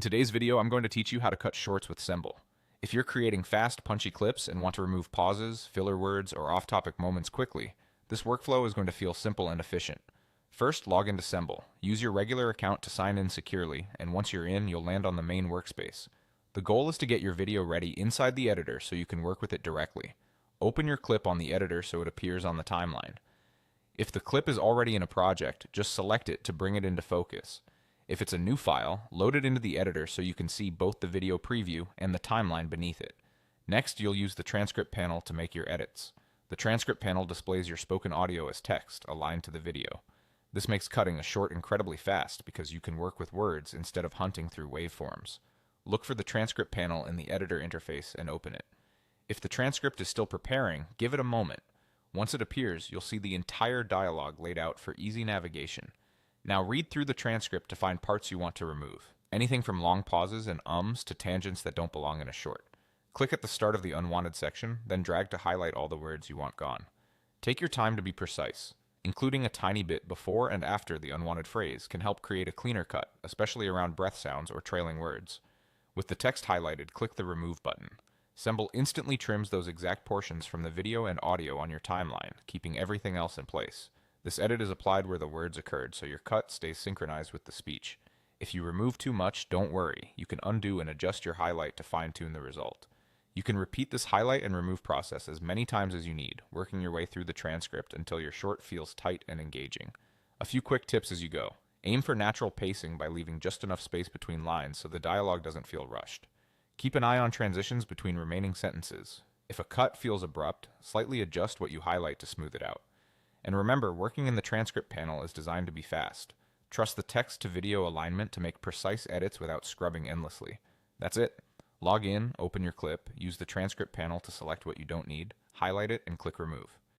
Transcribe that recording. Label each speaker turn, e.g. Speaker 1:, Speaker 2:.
Speaker 1: In today's video, I'm going to teach you how to cut shorts with Ssemble. If you're creating fast, punchy clips and want to remove pauses, filler words, or off-topic moments quickly, this workflow is going to feel simple and efficient. First, log into Ssemble. Use your regular account to sign in securely, and once you're in, you'll land on the main workspace. The goal is to get your video ready inside the editor so you can work with it directly. Open your clip on the editor so it appears on the timeline. If the clip is already in a project, just select it to bring it into focus. If it's a new file, load it into the editor so you can see both the video preview and the timeline beneath it. Next, you'll use the transcript panel to make your edits. The transcript panel displays your spoken audio as text, aligned to the video. This makes cutting a short incredibly fast because you can work with words instead of hunting through waveforms. Look for the transcript panel in the editor interface and open it. If the transcript is still preparing, give it a moment. Once it appears, you'll see the entire dialogue laid out for easy navigation. Now read through the transcript to find parts you want to remove. Anything from long pauses and ums to tangents that don't belong in a short. Click at the start of the unwanted section, then drag to highlight all the words you want gone. Take your time to be precise. Including a tiny bit before and after the unwanted phrase can help create a cleaner cut, especially around breath sounds or trailing words. With the text highlighted, click the Remove button. Ssemble instantly trims those exact portions from the video and audio on your timeline, keeping everything else in place. This edit is applied where the words occurred, so your cut stays synchronized with the speech. If you remove too much, don't worry. You can undo and adjust your highlight to fine-tune the result. You can repeat this highlight and remove process as many times as you need, working your way through the transcript until your short feels tight and engaging. A few quick tips as you go. Aim for natural pacing by leaving just enough space between lines so the dialogue doesn't feel rushed. Keep an eye on transitions between remaining sentences. If a cut feels abrupt, slightly adjust what you highlight to smooth it out. And remember, working in the transcript panel is designed to be fast. Trust the text-to-video alignment to make precise edits without scrubbing endlessly. That's it. Log in, open your clip, use the transcript panel to select what you don't need, highlight it, and click Remove.